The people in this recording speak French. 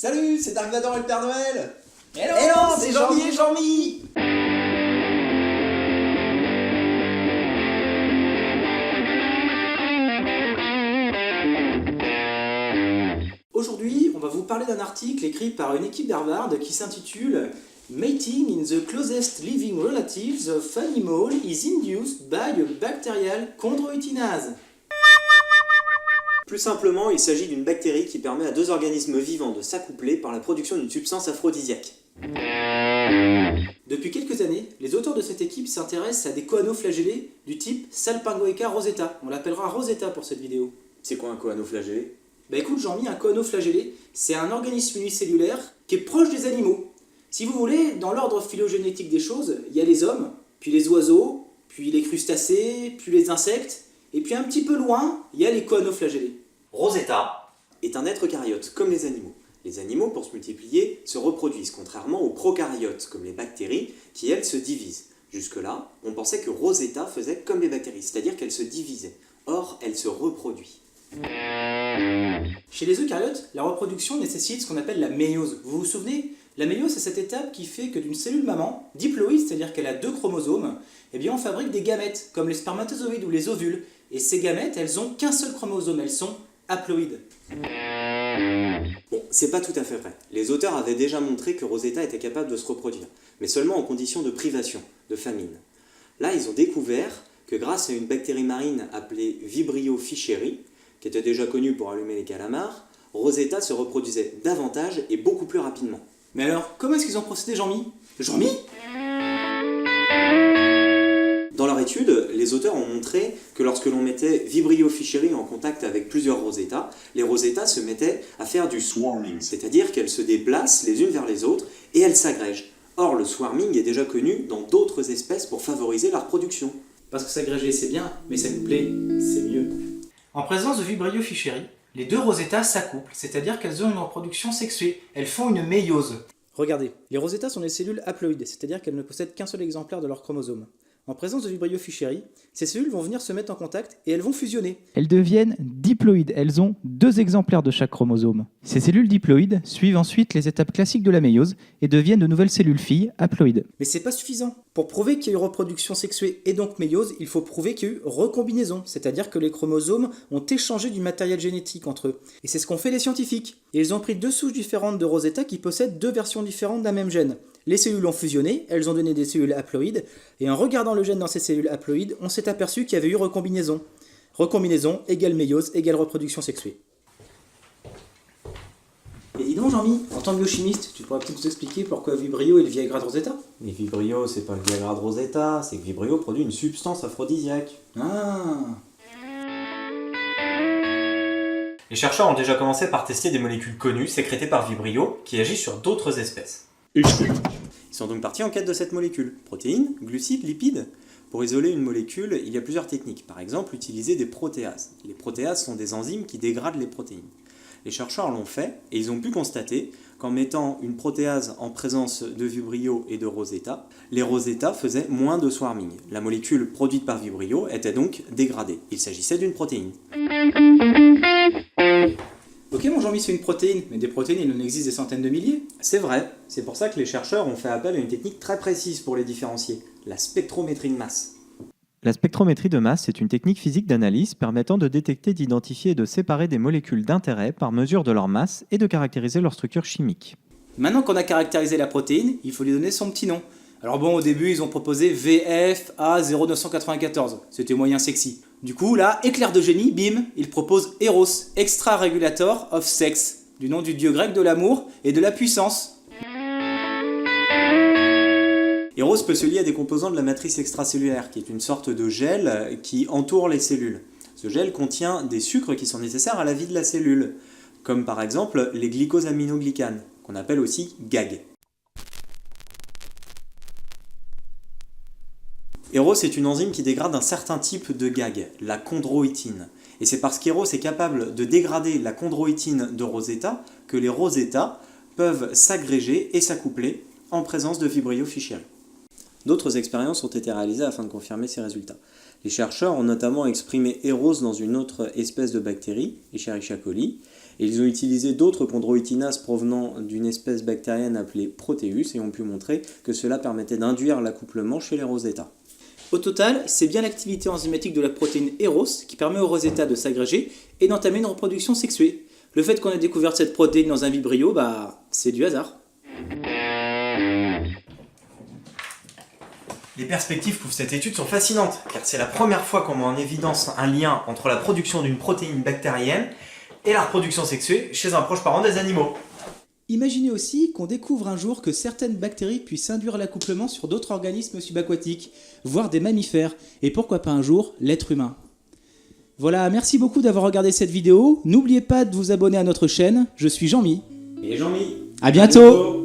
Salut, c'est Dark Vador et le Père Noël. Hello, C'est Jean-Mi et Jean-Mi. Aujourd'hui, on va vous parler d'un article écrit par une équipe d'Harvard qui s'intitule Mating in the closest living relatives of animal is induced by a bacterial chondroitinase. Plus simplement, il s'agit d'une bactérie qui permet à deux organismes vivants de s'accoupler par la production d'une substance aphrodisiaque. Depuis quelques années, les auteurs de cette équipe s'intéressent à des choanoflagellés du type Salpingoica rosetta. On l'appellera Rosetta pour cette vidéo. C'est quoi un choanoflagellé? Bah écoute Jean-Mi, un choanoflagellé, c'est un organisme unicellulaire qui est proche des animaux. Si vous voulez, dans l'ordre phylogénétique des choses, il y a les hommes, puis les oiseaux, puis les crustacés, puis les insectes, et puis un petit peu loin, il y a les choanoflagellés. Rosetta est un être caryote, comme les animaux. Les animaux, pour se multiplier, se reproduisent, contrairement aux prokaryotes, comme les bactéries, qui elles se divisent. Jusque-là, on pensait que Rosetta faisait comme les bactéries, c'est-à-dire qu'elle se divisait. Or, elle se reproduit. Chez les eucaryotes, la reproduction nécessite ce qu'on appelle la méiose. Vous vous souvenez? La méiose, c'est cette étape qui fait que d'une cellule maman, diploïde, c'est-à-dire qu'elle a deux chromosomes, eh bien on fabrique des gamètes, comme les spermatozoïdes ou les ovules. Et ces gamètes, elles n'ont qu'un seul chromosome, elles sont haploïdes. Bon, c'est pas tout à fait vrai. Les auteurs avaient déjà montré que Rosetta était capable de se reproduire, mais seulement en conditions de privation, de famine. Là, ils ont découvert que grâce à une bactérie marine appelée Vibrio fischeri, qui était déjà connue pour allumer les calamars, Rosetta se reproduisait davantage et beaucoup plus rapidement. Mais alors, comment est-ce qu'ils ont procédé, Jean-Mi? Jean-Mi? Dans leur étude, les auteurs ont montré que lorsque l'on mettait Vibrio fischeri en contact avec plusieurs Rosetta, les Rosetta se mettaient à faire du swarming, c'est-à-dire qu'elles se déplacent les unes vers les autres et elles s'agrègent. Or, le swarming est déjà connu dans d'autres espèces pour favoriser la reproduction. Parce que s'agréger c'est bien, mais s'accoupler c'est mieux. En présence de Vibrio fischeri, les deux Rosetta s'accouplent, c'est-à-dire qu'elles ont une reproduction sexuée, elles font une méiose. Regardez, les Rosetta sont des cellules haploïdes, c'est-à-dire qu'elles ne possèdent qu'un seul exemplaire de leur chromosome. En présence de Vibrio fischeri, ces cellules vont venir se mettre en contact et elles vont fusionner. Elles deviennent diploïdes, elles ont 2 exemplaires de chaque chromosome. Ces cellules diploïdes suivent ensuite les étapes classiques de la méiose et deviennent de nouvelles cellules filles haploïdes. Mais c'est pas suffisant. Pour prouver qu'il y a eu reproduction sexuée et donc méiose, il faut prouver qu'il y a eu recombinaison, c'est-à-dire que les chromosomes ont échangé du matériel génétique entre eux. Et c'est ce qu'ont fait les scientifiques. Et ils ont pris 2 souches différentes de Rosetta qui possèdent 2 versions différentes d'un même gène. Les cellules ont fusionné, elles ont donné des cellules haploïdes, et en regardant le gène dans ces cellules haploïdes, on s'est aperçu qu'il y avait eu recombinaison. Recombinaison égale méiose égale reproduction sexuée. Et dis donc Jean-Mi, en tant que biochimiste, tu pourrais peut-être nous expliquer pourquoi Vibrio est le Viagra de Rosetta? Mais Vibrio, c'est pas le Viagra de Rosetta, c'est que Vibrio produit une substance aphrodisiaque. Ah. Les chercheurs ont déjà commencé par tester des molécules connues sécrétées par Vibrio qui agissent sur d'autres espèces. Ils sont donc partis en quête de cette molécule. Protéines, glucides, lipides. Pour isoler une molécule, il y a plusieurs techniques. Par exemple, utiliser des protéases. Les protéases sont des enzymes qui dégradent les protéines. Les chercheurs l'ont fait et ils ont pu constater qu'en mettant une protéase en présence de Vibrio et de Rosetta, les Rosetta faisaient moins de swarming. La molécule produite par Vibrio était donc dégradée. Il s'agissait d'une protéine. Ok mon Jean-Mi, c'est une protéine, mais des protéines il en existe des centaines de milliers. C'est vrai, c'est pour ça que les chercheurs ont fait appel à une technique très précise pour les différencier, la spectrométrie de masse. La spectrométrie de masse est une technique physique d'analyse permettant de détecter, d'identifier et de séparer des molécules d'intérêt par mesure de leur masse et de caractériser leur structure chimique. Maintenant qu'on a caractérisé la protéine, il faut lui donner son petit nom. Alors bon, au début ils ont proposé VFA0994, c'était moyen sexy. Du coup là, éclair de génie, bim, ils proposent Eros, Extra Regulator of Sex, du nom du dieu grec de l'amour et de la puissance. Eros peut se lier à des composants de la matrice extracellulaire, qui est une sorte de gel qui entoure les cellules. Ce gel contient des sucres qui sont nécessaires à la vie de la cellule, comme par exemple les glycosaminoglycanes, qu'on appelle aussi GAG. Eros est une enzyme qui dégrade un certain type de GAG, la chondroïtine. Et c'est parce qu'Eros est capable de dégrader la chondroïtine de Rosetta que les Rosetta peuvent s'agréger et s'accoupler en présence de Vibrio fischeri. D'autres expériences ont été réalisées afin de confirmer ces résultats. Les chercheurs ont notamment exprimé Eros dans une autre espèce de bactérie, Escherichia coli, Et ils ont utilisé d'autres chondroïtinases provenant d'une espèce bactérienne appelée Proteus et ont pu montrer que cela permettait d'induire l'accouplement chez les Rosetta. Au total, c'est bien l'activité enzymatique de la protéine Eros qui permet aux Rosetta de s'agréger et d'entamer une reproduction sexuée. Le fait qu'on ait découvert cette protéine dans un vibrio, c'est du hasard. Les perspectives pour cette étude sont fascinantes, car c'est la première fois qu'on met en évidence un lien entre la production d'une protéine bactérienne et la reproduction sexuée chez un proche parent des animaux. Imaginez aussi qu'on découvre un jour que certaines bactéries puissent induire l'accouplement sur d'autres organismes subaquatiques, voire des mammifères, et pourquoi pas un jour l'être humain. Voilà, merci beaucoup d'avoir regardé cette vidéo. N'oubliez pas de vous abonner à notre chaîne. Je suis Jean-Mi. Et Jean-Mi. À bientôt.